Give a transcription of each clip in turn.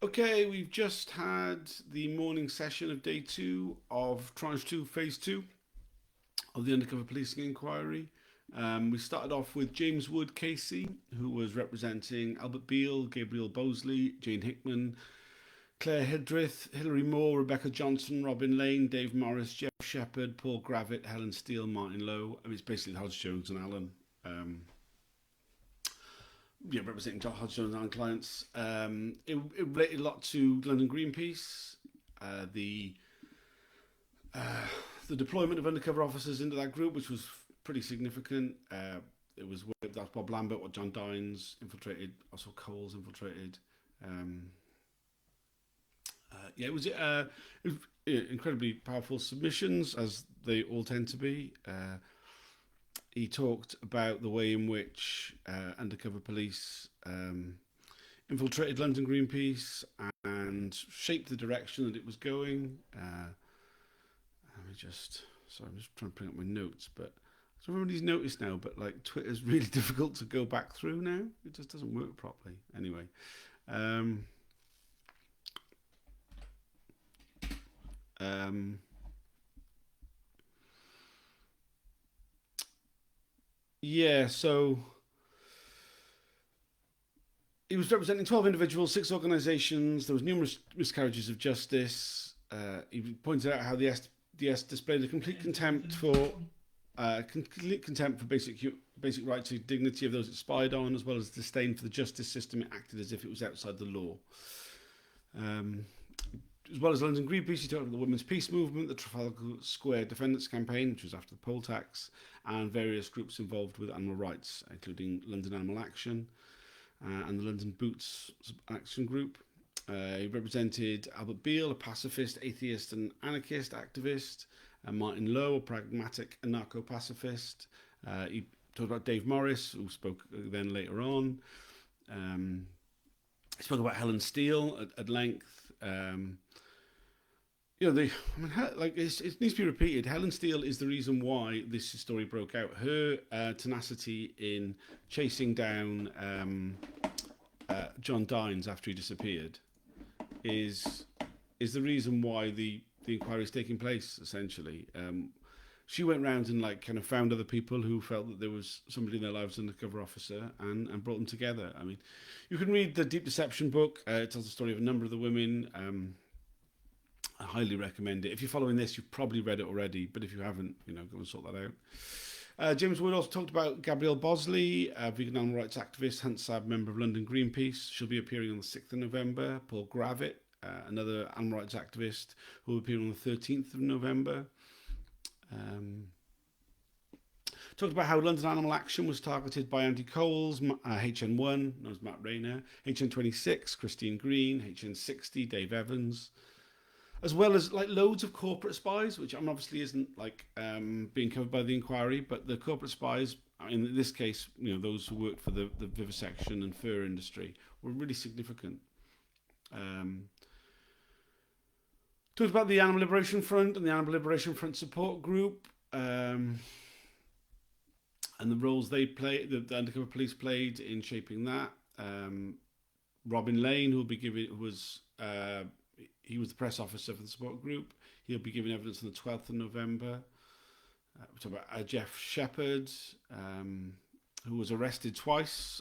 Okay, we've just had the morning session of day 2 of Tranche 2, Phase 2 of the Undercover Policing Inquiry. We started off with James Wood Casey, who was representing Albert Beale, Gabriel Bosley, Jane Hickman, Claire Hildreth, Hilary Moore, Rebecca Johnson, Robin Lane, Dave Morris, Jeff Shepherd, Paul Gravitt, Helen Steele, Martin Lowe. I mean, it's basically Hodge Jones and Allen. Representing Hodge Jones and Allen clients. It related a lot to London Greenpeace, the deployment of undercover officers into that group, which was pretty significant. It was that's Bob Lambert, what John Dines infiltrated, also Coles infiltrated. It was incredibly powerful submissions, as they all tend to be. He talked about the way in which undercover police infiltrated London Greenpeace and shaped the direction that it was going. I'm just trying to bring up my notes, but I don't know if everybody's noticed now, but like Twitter's really difficult to go back through now. It just doesn't work properly. Anyway. So he was representing 12 individuals, 6 organisations. There was numerous miscarriages of justice. He pointed out how the SDS displayed a complete contempt for basic right to dignity of those it spied on, as well as disdain for the justice system. It acted as if it was outside the law. As well as London Greenpeace, he talked about the Women's Peace Movement, the Trafalgar Square Defendants Campaign, which was after the poll tax, and various groups involved with animal rights, including London Animal Action and the London Boots Action Group. He represented Albert Beale, a pacifist, atheist and anarchist activist, and Martin Lowe, a pragmatic anarcho-pacifist. He talked about Dave Morris, who spoke then later on. He spoke about Helen Steele at length. It needs to be repeated. Helen Steele is the reason why this story broke out. Her tenacity in chasing down John Dines after he disappeared is the reason why the inquiry is taking place. Essentially, she went round and kind of found other people who felt that there was somebody in their lives, an undercover officer, and brought them together. I mean, you can read the Deep Deception book. It tells the story of a number of the women. I highly recommend it. If you're following this, you've probably read it already, but if you haven't, go and sort that out. James Wood also talked about Gabrielle Bosley, a vegan animal rights activist, Hansab member of London Greenpeace. She'll be appearing on the 6th of November. Paul Gravitt, another animal rights activist, who will appear on the 13th of November. Talked about how London Animal Action was targeted by Andy Coles, HN1, known as Matt Rayner, HN26, Christine Green, HN60, Dave Evans, as well as loads of corporate spies, which obviously isn't being covered by the inquiry, but the corporate spies, in this case, those who worked for the vivisection and fur industry, were really significant. Talked about the Animal Liberation Front and the Animal Liberation Front Support Group, and the roles they played, the undercover police played in shaping that. Robin Lane, he was the press officer for the support group. He'll be giving evidence on the 12th of November. We talk about Jeff Shepherd, who was arrested twice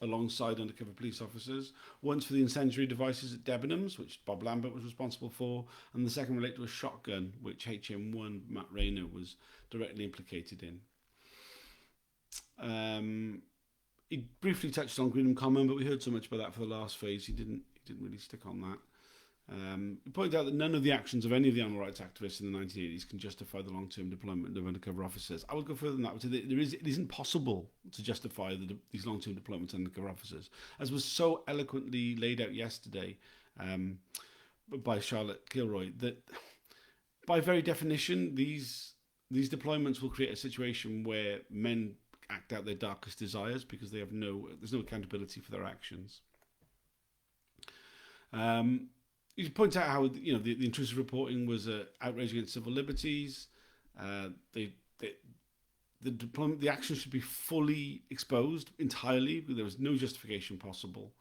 alongside undercover police officers. Once for the incendiary devices at Debenhams, which Bob Lambert was responsible for, and the second related to a shotgun, which HM1 Matt Rayner was directly implicated in. He briefly touched on Greenham Common, but we heard so much about that for the last phase. He didn't really stick on that. He pointed out that none of the actions of any of the animal rights activists in the 1980s can justify the long-term deployment of undercover officers. I would go further than that. It isn't possible to justify these long-term deployments of undercover officers, as was so eloquently laid out yesterday by Charlotte Kilroy, that by very definition, these deployments will create a situation where men act out their darkest desires because there's no accountability for their actions. You point out how the intrusive reporting was outrage against civil liberties. The action should be fully exposed entirely. There was no justification possible.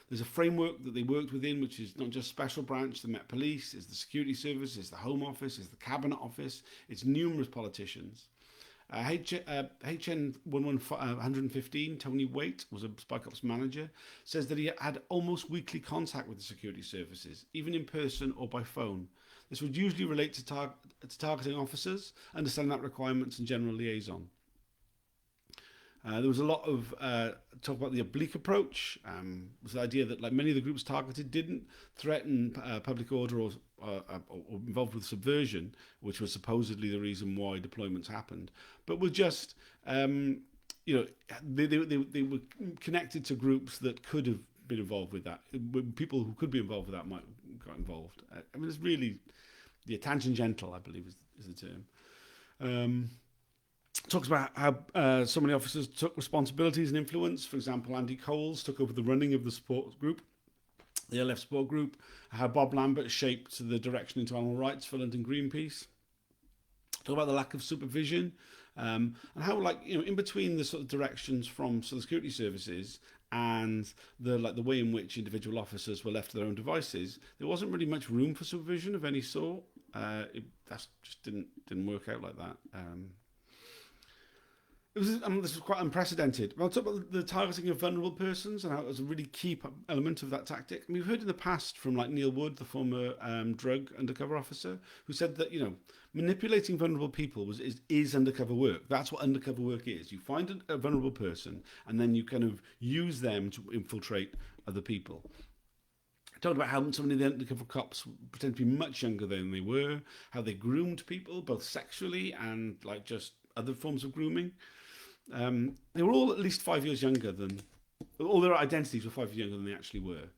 There's a framework that they worked within, which is not just special branch, the Met Police, it's the Security Service, it's the Home Office, it's the Cabinet Office, it's numerous politicians. HN 115, Tony Waite, was a Spycops manager, says that he had almost weekly contact with the security services, even in person or by phone. This would usually relate to targeting officers, understanding that requirements and general liaison. There was a lot of talk about the oblique approach. Was the idea that, like, many of the groups targeted didn't threaten public order or involved with subversion, which was supposedly the reason why deployments happened, but were just, they were connected to groups that could have been involved with that. People who could be involved with that might have got involved. It's really, tangential, I believe, is the term. Talks about how so many officers took responsibilities and influence. For example, Andy Coles took over the running of the support group, the LF support group. How Bob Lambert shaped the direction into animal rights for London Greenpeace. Talk about the lack of supervision, and how, in between the sort of directions from the security services and the way in which individual officers were left to their own devices, there wasn't really much room for supervision of any sort. That just didn't work out like that. This was quite unprecedented. I'll talk about the targeting of vulnerable persons and how it was a really key element of that tactic. We've heard in the past from Neil Wood, the former drug undercover officer, who said that manipulating vulnerable people is undercover work. That's what undercover work is. You find a vulnerable person and then you kind of use them to infiltrate other people. I talked about how so many of the undercover cops pretend to be much younger than they were, how they groomed people, both sexually and just other forms of grooming. They were all at least 5 years younger than, all their identities were 5 years younger than they actually were.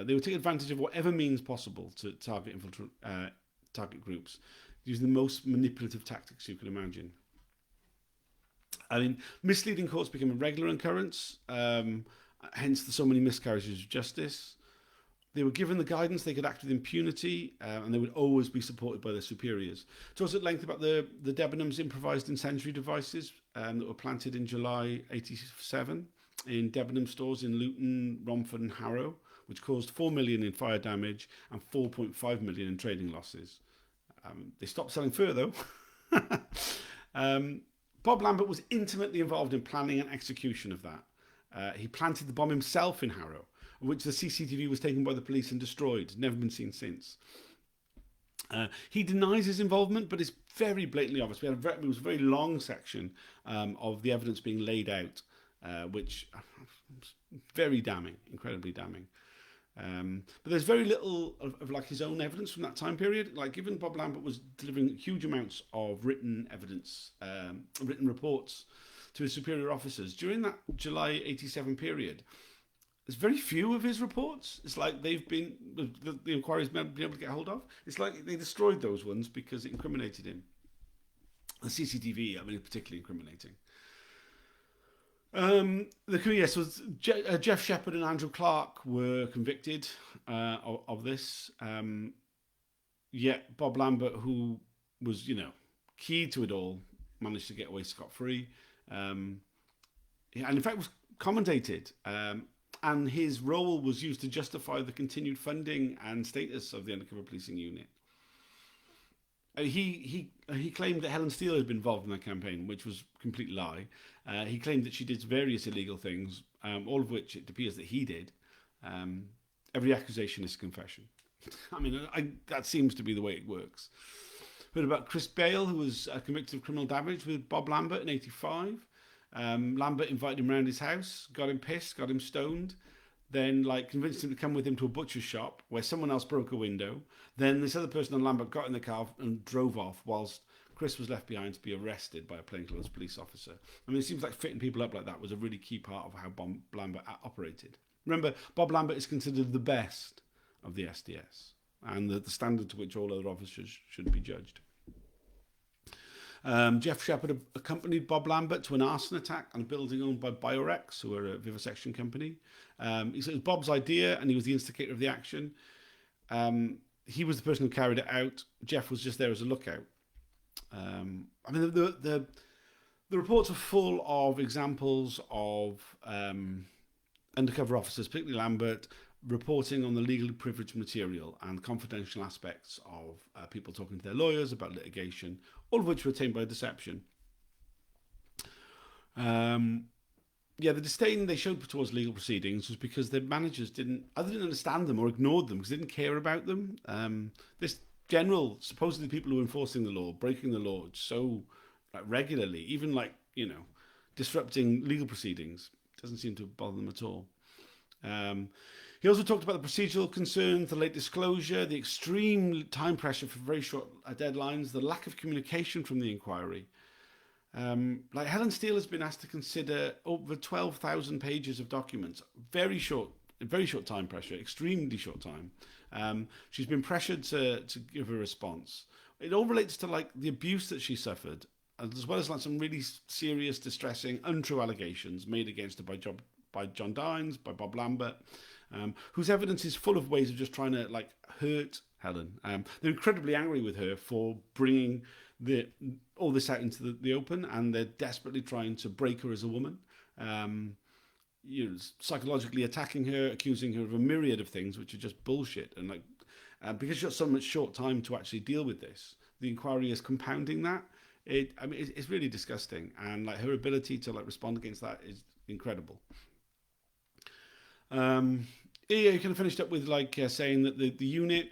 They would take advantage of whatever means possible to target groups, using the most manipulative tactics you can imagine. Misleading courts became a regular occurrence, hence so many miscarriages of justice. They were given the guidance they could act with impunity, and they would always be supported by their superiors. Talks at length about the Debenhams improvised incendiary devices that were planted in July 87 in Debenham stores in Luton, Romford and Harrow, which caused 4 million in fire damage and 4.5 million in trading losses. They stopped selling fur, though. Bob Lambert was intimately involved in planning and execution of that. He planted the bomb himself in Harrow, which the CCTV was taken by the police and destroyed. Never been seen since. He denies his involvement, but it's very blatantly obvious. It was a very long section of the evidence being laid out, which was very damning, incredibly damning. But there's very little of his own evidence from that time period. Given Bob Lambert was delivering huge amounts of written evidence, written reports to his superior officers during that July 87 period, there's very few of his reports. It's like they've been, the inquiry's been able to get hold of. It's like they destroyed those ones because it incriminated him. The CCTV, particularly incriminating. Was Jeff Shepherd and Andrew Clark were convicted of this. Yet Bob Lambert, who was, key to it all, managed to get away scot-free. And in fact was commendated. And his role was used to justify the continued funding and status of the Undercover Policing Unit. He claimed that Helen Steele had been involved in that campaign, which was a complete lie. He claimed that she did various illegal things, all of which it appears that he did. Every accusation is a confession. That seems to be the way it works. Heard about Chris Bale, who was convicted of criminal damage with Bob Lambert in 85. Lambert invited him around his house, got him pissed, got him stoned, then convinced him to come with him to a butcher's shop where someone else broke a window. Then this other person and Lambert got in the car and drove off whilst Chris was left behind to be arrested by a plainclothes police officer. It seems like fitting people up like that was a really key part of how Bob Lambert operated. Remember, Bob Lambert is considered the best of the SDS and the standard to which all other officers should be judged. Jeff Shepherd accompanied Bob Lambert to an arson attack on a building owned by Biorex, who are a vivisection company. He said it was Bob's idea, and he was the instigator of the action. He was the person who carried it out. Jeff was just there as a lookout. The reports are full of examples of undercover officers, particularly Lambert, reporting on the legally privileged material and confidential aspects of people talking to their lawyers about litigation, all of which were obtained by deception. The disdain they showed towards legal proceedings was because their managers didn't understand them or ignored them because they didn't care about them. This general, supposedly people who were enforcing the law, breaking the law so regularly, even disrupting legal proceedings, doesn't seem to bother them at all. He also talked about the procedural concerns, the late disclosure, the extreme time pressure for very short deadlines, the lack of communication from the inquiry. Helen Steele has been asked to consider over 12,000 pages of documents, very short time pressure, extremely short time. She's been pressured to give a response. It all relates to the abuse that she suffered, as well as some really serious, distressing, untrue allegations made against her by John Dines, by Bob Lambert, whose evidence is full of ways of just trying to hurt Helen. They're incredibly angry with her for bringing all this out into the open, and they're desperately trying to break her as a woman, psychologically attacking her, accusing her of a myriad of things which are just bullshit. And because she's got so much short time to actually deal with this, the inquiry is compounding that. It's really disgusting, and her ability to respond against that is incredible. He kind of finished up with saying that the unit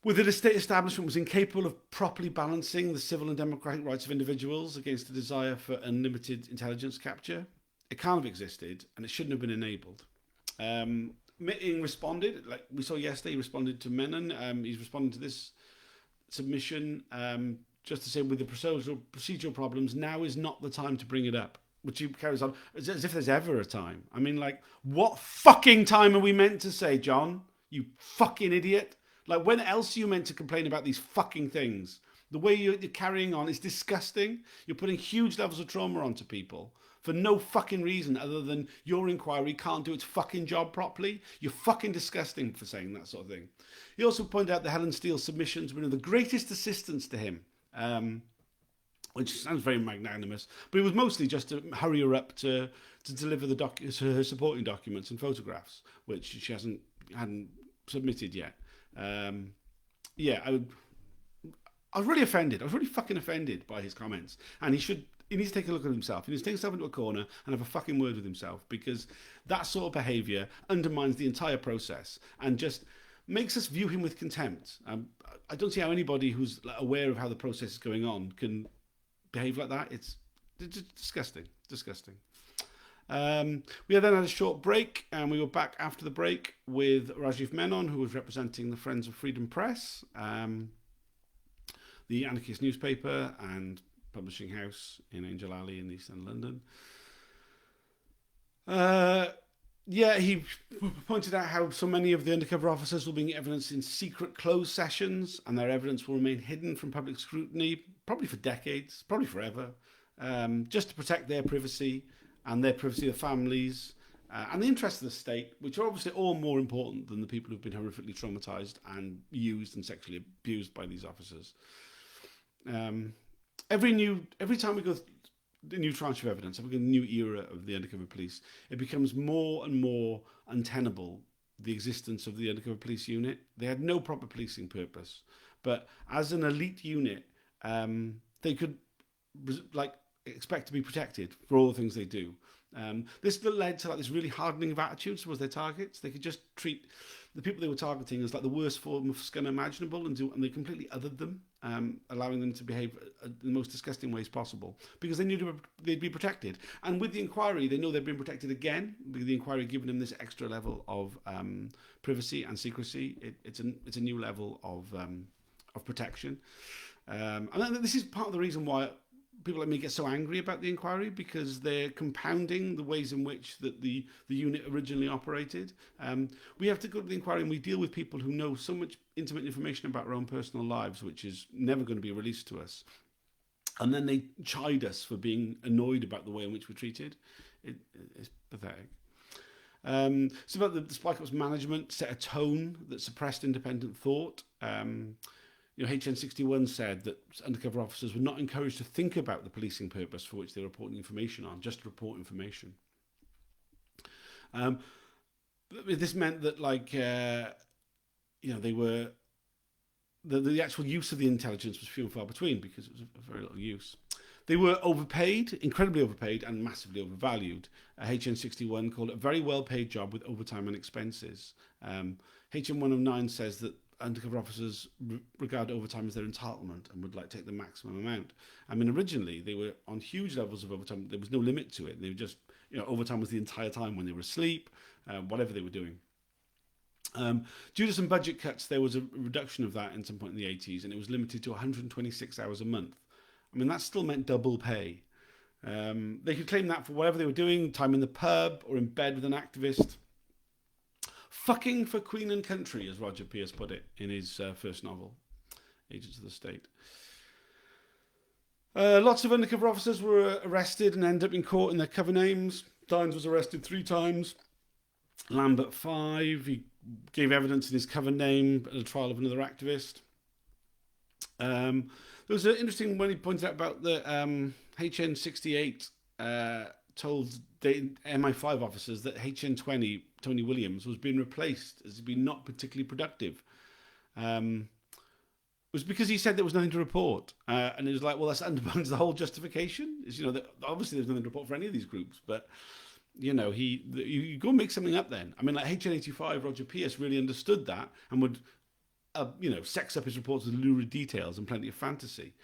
within the state establishment was incapable of properly balancing the civil and democratic rights of individuals against the desire for unlimited intelligence capture. It can't have existed, and it shouldn't have been enabled. Mitting responded, we saw yesterday, he responded to Menon. He's responding to this submission just to say, with the procedural problems, now is not the time to bring it up. Which he carries on as if there's ever a time. What fucking time are we meant to say, John? You fucking idiot. When else are you meant to complain about these fucking things? The way you're carrying on is disgusting. You're putting huge levels of trauma onto people for no fucking reason other than your inquiry can't do its fucking job properly. You're fucking disgusting for saying that sort of thing. He also pointed out that Helen Steele's submissions were of the greatest assistance to him, which sounds very magnanimous, but it was mostly just to hurry her up to deliver her supporting documents and photographs, which she hadn't submitted yet. I was really offended. I was really fucking offended by his comments, and he needs to take a look at himself. He needs to take himself into a corner and have a fucking word with himself, because that sort of behaviour undermines the entire process and just makes us view him with contempt. I don't see how anybody who's aware of how the process is going on can behave like that. It's disgusting. We then had a short break, and we were back after the break with Rajiv Menon, who was representing the Friends of Freedom Press, the anarchist newspaper and publishing house in Angel Alley in East End London. He pointed out how so many of the undercover officers will bring evidence in secret closed sessions, and their evidence will remain hidden from public scrutiny, probably for decades, probably forever, just to protect their privacy and their privacy of families and the interests of the state, which are obviously all more important than the people who've been horrifically traumatised and used and sexually abused by these officers. Every time we go the new tranche of evidence, every new era of the undercover police, it becomes more and more untenable, the existence of the undercover police unit. They had no proper policing purpose, but as an elite unit, they could expect to be protected for all the things they do. This led to this really hardening of attitudes towards their targets. They could just treat the people they were targeting as the worst form of scum imaginable, and they completely othered them, allowing them to behave in the most disgusting ways possible, because they knew they'd be protected. And with the inquiry, they know they've been protected again, with the inquiry giving them this extra level of privacy and secrecy. It's a new level of protection. And this is part of the reason why people like me get so angry about the inquiry, because they're compounding the ways in which that the unit originally operated. We have to go to the inquiry and we deal with people who know so much intimate information about our own personal lives, which is never going to be released to us. And then they chide us for being annoyed about the way in which we're treated. It's pathetic. So about the Spycops management set a tone that suppressed independent thought. HN61 said that undercover officers were not encouraged to think about the policing purpose for which they were reporting information on, just to report information. This meant that, like, they were the actual use of the intelligence was few and far between because it was a very little use. They were overpaid, incredibly overpaid, and massively overvalued. HN61 called it a very well-paid job with overtime and expenses. HN109 says that undercover officers regard overtime as their entitlement and would like take the maximum amount. I mean, originally they were on huge levels of overtime. There was no limit to it. They were just, overtime was the entire time when they were asleep, whatever they were doing. Due to some budget cuts, there was a reduction of that in some point in the 80s, and it was limited to 126 hours a month. I mean, that still meant double pay. They could claim that for whatever they were doing, time in the pub or in bed with an activist. Fucking for Queen and Country, as Roger Pierce put it in his first novel, Agents of the State. Lots of undercover officers were arrested and ended up in court in their cover names. Dines was arrested 3 times. Lambert 5. He gave evidence in his cover name at the trial of another activist. There was an interesting one he pointed out about the HN68 told the MI5 officers that HN20, Tony Williams, was being replaced as being not particularly productive. It was because he said there was nothing to report. And it was like, well, that undermines the whole justification. Is, that obviously there's nothing to report for any of these groups, but you go and make something up then. I mean, like HN85, Roger Pierce really understood that and would, sex up his reports with lurid details and plenty of fantasy.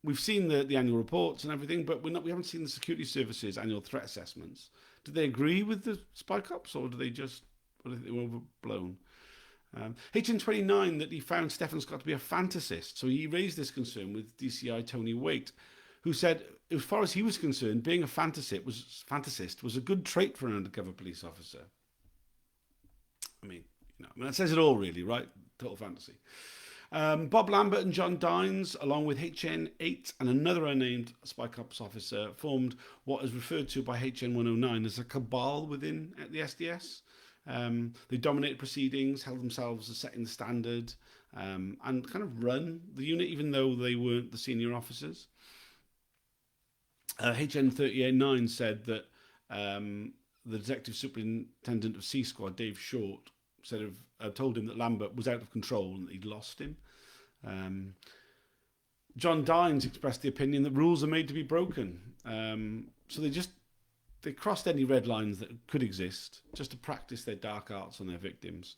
We've seen the annual reports and everything, but we haven't seen the security services annual threat assessments. Do they agree with the Spycops, or do they they were overblown? HN29 that he found Stefan Scott to be a fantasist, so he raised this concern with DCI Tony Waite, who said, as far as he was concerned, being a fantasist was a good trait for an undercover police officer. I mean, that says it all, really, right? Total fantasy. Bob Lambert and John Dines, along with HN8 and another unnamed Spycops officer, formed what is referred to by HN109 as a cabal within the SDS. They dominated proceedings, held themselves as setting the standard, and kind of run the unit, even though they weren't the senior officers. HN39 said that the detective superintendent of C Squad, Dave Short, told him that Lambert was out of control and that he'd lost him. John Dines expressed the opinion that rules are made to be broken. So they crossed any red lines that could exist just to practice their dark arts on their victims,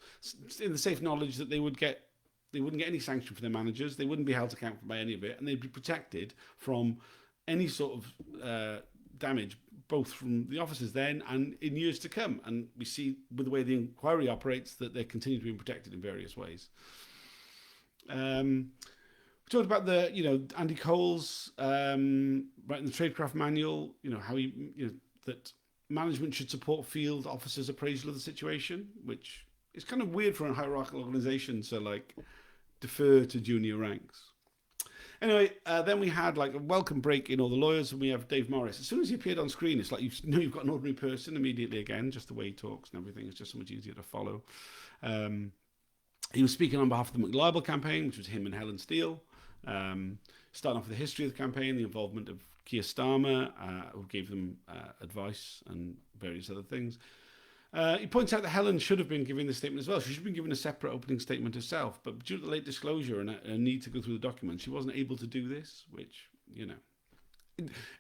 in the safe knowledge that they wouldn't get any sanction for their managers, they wouldn't be held accountable by any of it, and they'd be protected from any sort of damage, both from the officers then and in years to come. And we see with the way the inquiry operates that they continue to be protected in various ways. We talked about Andy Cole's writing the Tradecraft Manual, how that management should support field officers' appraisal of the situation, which is kind of weird for a hierarchical organisation to defer to junior ranks. Anyway, then we had a welcome break in all the lawyers, and we have Dave Morris. As soon as he appeared on screen, it's like you've got an ordinary person immediately again, just the way he talks and everything. It's just so much easier to follow. He was speaking on behalf of the McLibel campaign, which was him and Helen Steele. Starting off with the history of the campaign, the involvement of Keir Starmer, who gave them advice and various other things. He points out that Helen should have been giving the statement as well. She should have been given a separate opening statement herself, but due to the late disclosure and a need to go through the document, she wasn't able to do this, which,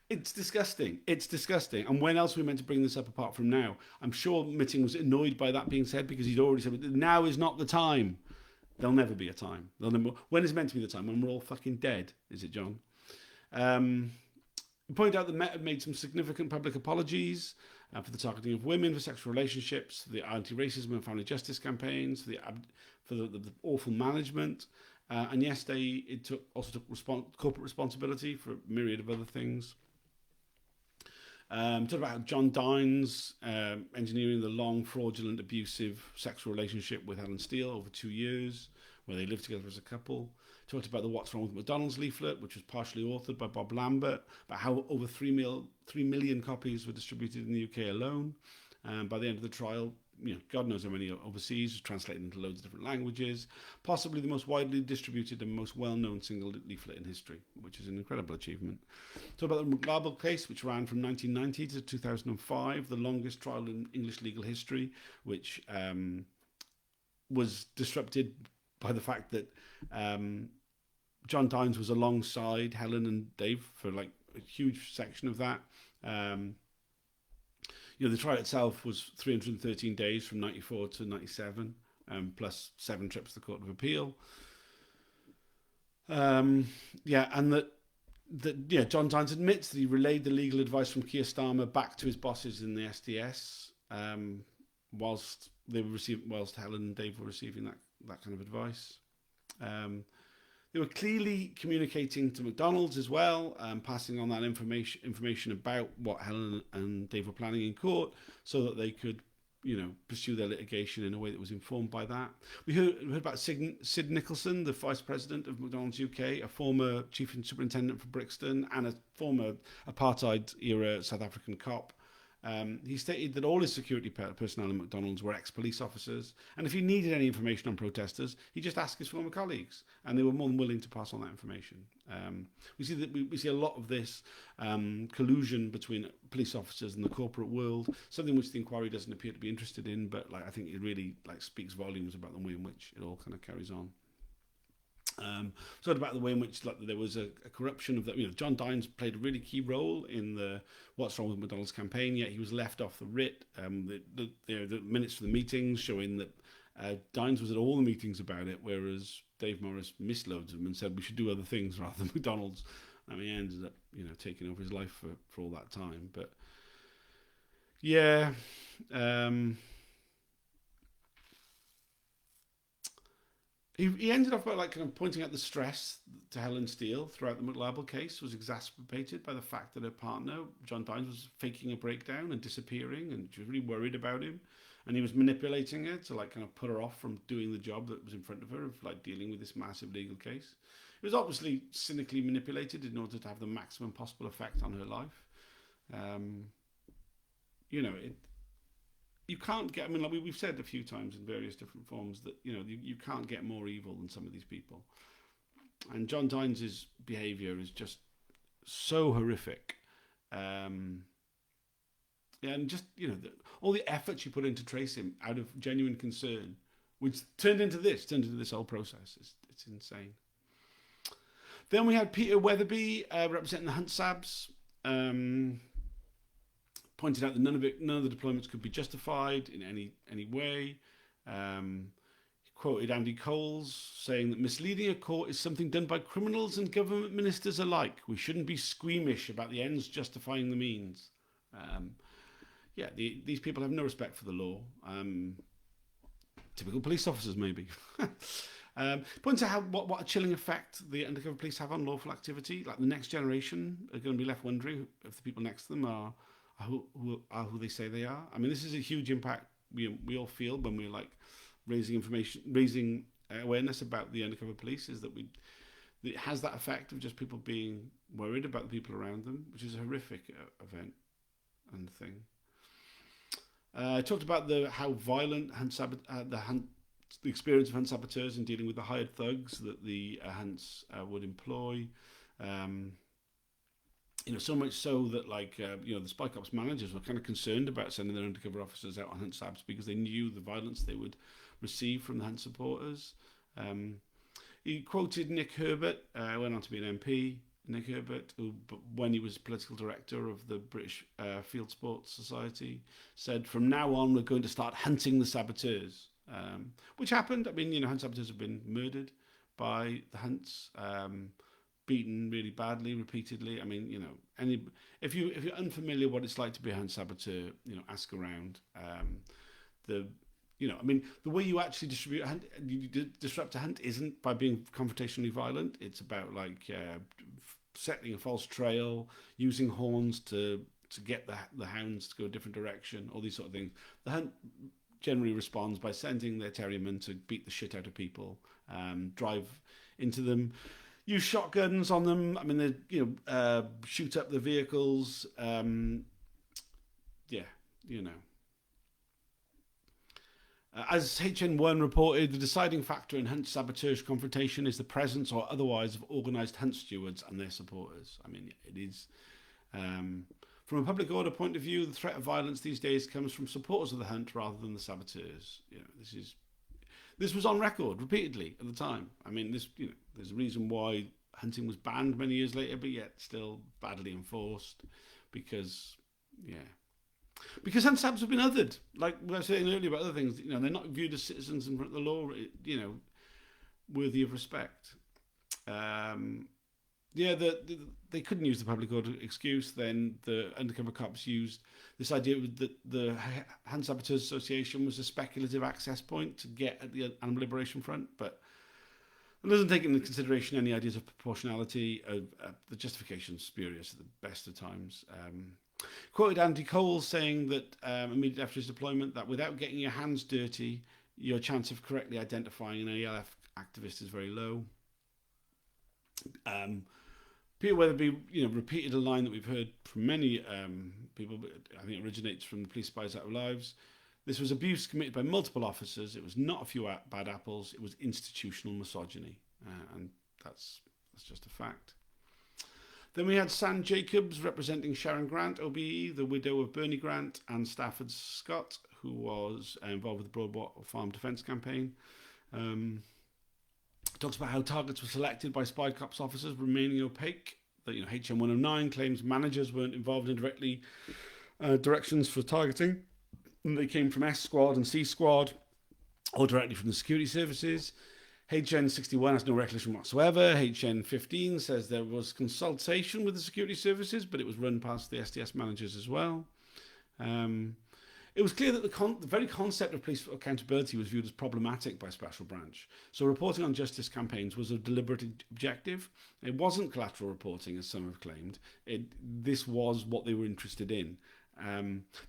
it's disgusting. It's disgusting. And when else are we meant to bring this up apart from now? I'm sure Mitting was annoyed by that being said, because he'd already said, now is not the time. There'll never be a time. When is meant to be the time? When we're all fucking dead, is it, John? He pointed out that Met had made some significant public apologies for the targeting of women, for sexual relationships, for the anti-racism and family justice campaigns, for the awful management. And yes, they also took corporate responsibility for a myriad of other things. Talked about John Dines engineering the long, fraudulent, abusive sexual relationship with Helen Steele over 2 years, where they lived together as a couple. Talked about the What's Wrong with McDonald's leaflet, which was partially authored by Bob Lambert, about how over 3 million copies were distributed in the UK alone. By the end of the trial, God knows how many overseas, was translated into loads of different languages, possibly the most widely distributed and most well-known single leaflet in history, which is an incredible achievement. So about the McLarble case, which ran from 1990 to 2005, the longest trial in English legal history, which was disrupted by the fact that John Dines was alongside Helen and Dave for like a huge section of that. The trial itself was 313 days from 94 to 97, plus 7 trips to the Court of Appeal. And John Dines admits that he relayed the legal advice from Keir Starmer back to his bosses in the SDS, whilst Helen and Dave were receiving that kind of advice. They were clearly communicating to McDonald's as well, passing on that information about what Helen and Dave were planning in court, so that they could, pursue their litigation in a way that was informed by that. We heard about Sid Nicholson, the Vice President of McDonald's UK, a former Chief Superintendent for Brixton, and a former apartheid-era South African cop. He stated that all his security personnel in McDonald's were ex-police officers, and if he needed any information on protesters, he just asked his former colleagues, and they were more than willing to pass on that information. We see a lot of this collusion between police officers and the corporate world, something which the inquiry doesn't appear to be interested in, but I think it really speaks volumes about the way in which it all kind of carries on. About the way in which there was a corruption of that. John Dines played a really key role in the What's Wrong with McDonald's campaign, yet he was left off the writ. The minutes from the meetings showing that Dines was at all the meetings about it, whereas Dave Morris missed loads of them and said we should do other things rather than McDonald's. He ended up taking over his life for all that time. But yeah. He ended off by pointing out the stress to Helen Steele throughout the McLarble case was exacerbated by the fact that her partner, John Dines, was faking a breakdown and disappearing, and she was really worried about him, and he was manipulating her to put her off from doing the job that was in front of her of dealing with this massive legal case. It was obviously cynically manipulated in order to have the maximum possible effect on her life. You can't get, we've said a few times in various different forms that, you can't get more evil than some of these people. And John Dines' behaviour is just so horrific. And just, all the effort she put in to trace him out of genuine concern, which turned into this whole process. It's insane. Then we had Peter Weatherby representing the Hunt Sabs. Pointed out that none of the deployments could be justified in any way. He quoted Andy Coles saying that misleading a court is something done by criminals and government ministers alike. We shouldn't be squeamish about the ends justifying the means. These people have no respect for the law. Typical police officers, maybe. Points out what a chilling effect the undercover police have on lawful activity. The next generation are going to be left wondering if the people next to them are who they say they are. This is a huge impact we all feel when we're raising awareness about the undercover police, is that it has that effect of just people being worried about the people around them, which is a horrific event and thing. I talked about how violent the experience of hunt saboteurs in dealing with the hired thugs that the hunts would employ. So much so that the Spycops managers were kind of concerned about sending their undercover officers out on hunt sabs because they knew the violence they would receive from the hunt supporters. He quoted Nick Herbert, went on to be an MP. Nick Herbert, who, when he was political director of the British Field Sports Society, said, "From now on, we're going to start hunting the saboteurs," which happened. Hunt saboteurs have been murdered by the hunts. Beaten really badly, repeatedly. If you're unfamiliar what it's like to be a hunt saboteur, ask around. The way you actually disrupt a hunt isn't by being confrontationally violent. It's about setting a false trail, using horns to get the hounds to go a different direction, all these sort of things. The hunt generally responds by sending their terriermen to beat the shit out of people, drive into them, use shotguns on them. They shoot up the vehicles. As HN1 reported, the deciding factor in hunt sabotage confrontation is the presence or otherwise of organised hunt stewards and their supporters. I mean, it is. From a public order point of view, the threat of violence these days comes from supporters of the hunt rather than the saboteurs. This was on record repeatedly at the time. I mean, there's a reason why hunting was banned many years later, but yet still badly enforced because hunt sabs have been othered. Like I was saying earlier about other things, they're not viewed as citizens in front of the law, worthy of respect. They couldn't use the public order excuse. Then the undercover cops used this idea that the Hunt Saboteurs Association was a speculative access point to get at the Animal Liberation Front, but it doesn't take into consideration any ideas of proportionality. The justification's spurious at the best of times. Quoted Andy Cole saying that immediately after his deployment, that without getting your hands dirty, your chance of correctly identifying an ALF activist is very low. Peter Weatherby, repeated a line that we've heard from many people, but I think it originates from the Police Spies Out of Lives. This was abuse committed by multiple officers. It was not a few bad apples. It was institutional misogyny, and that's just a fact. Then we had San Jacobs representing Sharon Grant, OBE, the widow of Bernie Grant, and Stafford Scott, who was involved with the Broadwater Farm Defence Campaign. Talks about how targets were selected by Spycops officers remaining opaque. That HM 109 claims managers weren't involved in directions for targeting. And they came from S Squad and C Squad, or directly from the security services. HN 61 has no recollection whatsoever. HN 15 says there was consultation with the security services, but it was run past the SDS managers as well. It was clear that the very concept of police accountability was viewed as problematic by Special Branch. So reporting on justice campaigns was a deliberate objective. It wasn't collateral reporting, as some have claimed. This was what they were interested in.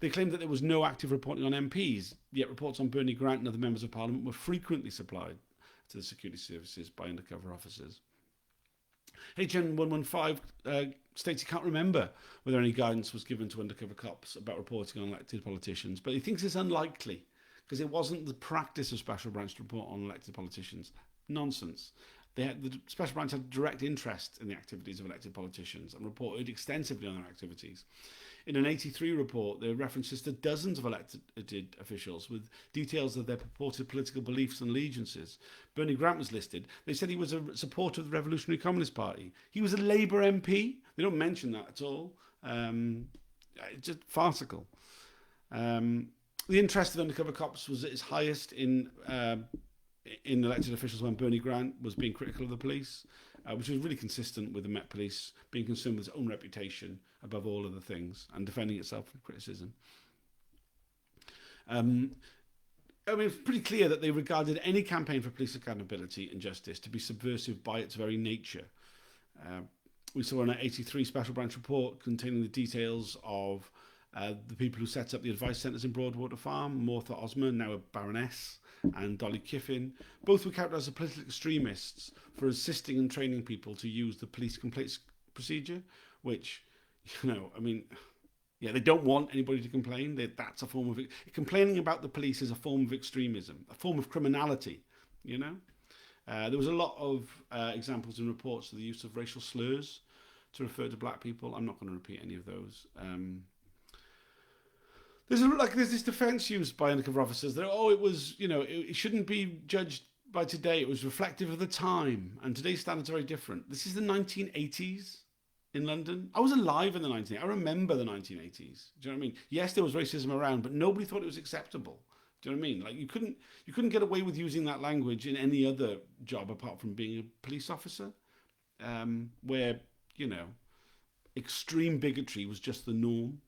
They claimed that there was no active reporting on MPs, yet reports on Bernie Grant and other members of Parliament were frequently supplied to the security services by undercover officers. HN 115 states he can't remember whether any guidance was given to undercover cops about reporting on elected politicians, but he thinks it's unlikely because it wasn't the practice of Special Branch to report on elected politicians. Nonsense. The Special Branch had direct interest in the activities of elected politicians and reported extensively on their activities. In an 83 report, there are references to dozens of elected officials with details of their purported political beliefs and allegiances. Bernie Grant was listed. They said he was a supporter of the Revolutionary Communist Party. He was a Labour MP. They don't mention that at all. It's just farcical. The interest of undercover cops was at its highest in elected officials when Bernie Grant was being critical of the police, which was really consistent with the Met Police being concerned with its own reputation above all other things and defending itself from criticism. It's pretty clear that they regarded any campaign for police accountability and justice to be subversive by its very nature. We saw an 83 Special Branch report containing the details of the people who set up the advice centres in Broadwater Farm, Martha Osman, now a Baroness, and Dolly Kiffin. Both were characterised as political extremists for assisting and training people to use the police complaints procedure, which, they don't want anybody to complain. That's a form of... Complaining about the police is a form of extremism, a form of criminality, There was a lot of examples in reports of the use of racial slurs to refer to black people. I'm not going to repeat any of those. There's this defence used by undercover officers that, it was, it shouldn't be judged by today. It was reflective of the time, and today's standards are very different. This is the 1980s in London. I was alive in the 1980s. I remember the 1980s. Do you know what I mean? Yes, there was racism around, but nobody thought it was acceptable. Do you know what I mean? Like you couldn't get away with using that language in any other job apart from being a police officer, where extreme bigotry was just the norm.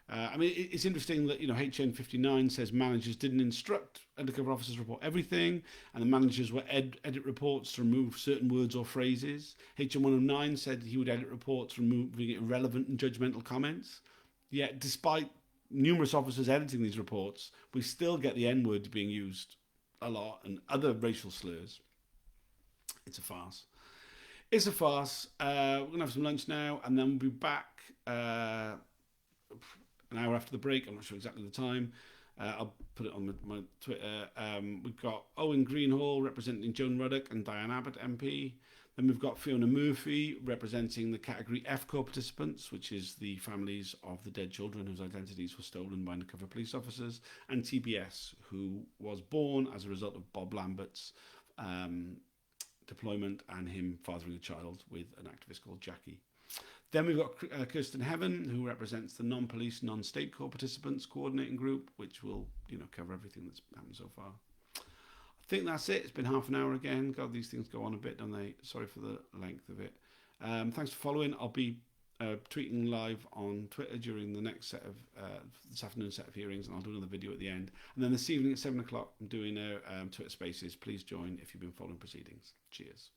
It's interesting that HN 59 says managers didn't instruct undercover officers to report everything, and the managers were edit reports to remove certain words or phrases. HN 109 said he would edit reports removing irrelevant and judgmental comments. Yet, despite numerous officers editing these reports, we still get the N-word being used a lot and other racial slurs. It's a farce. We're going to have some lunch now, and then we'll be back an hour after the break. I'm not sure exactly the time. I'll put it on my Twitter. We've got Owen Greenhall representing Joan Ruddock and Diane Abbott MP. Then we've got Fiona Murphy representing the Category F Corps participants, which is the families of the dead children whose identities were stolen by undercover police officers, and TBS, who was born as a result of Bob Lambert's deployment and him fathering a child with an activist called Jackie. Then we've got Kirsten Heaven, who represents the non-police, non-state corps participants coordinating group, which will, cover everything that's happened so far. I think that's it. It's been half an hour again. God, these things go on a bit, don't they? Sorry for the length of it. Thanks for following. I'll be tweeting live on Twitter during the next set of this afternoon set of hearings, and I'll do another video at the end. And then this evening at 7 o'clock, I'm doing Twitter Spaces. Please join if you've been following proceedings. Cheers.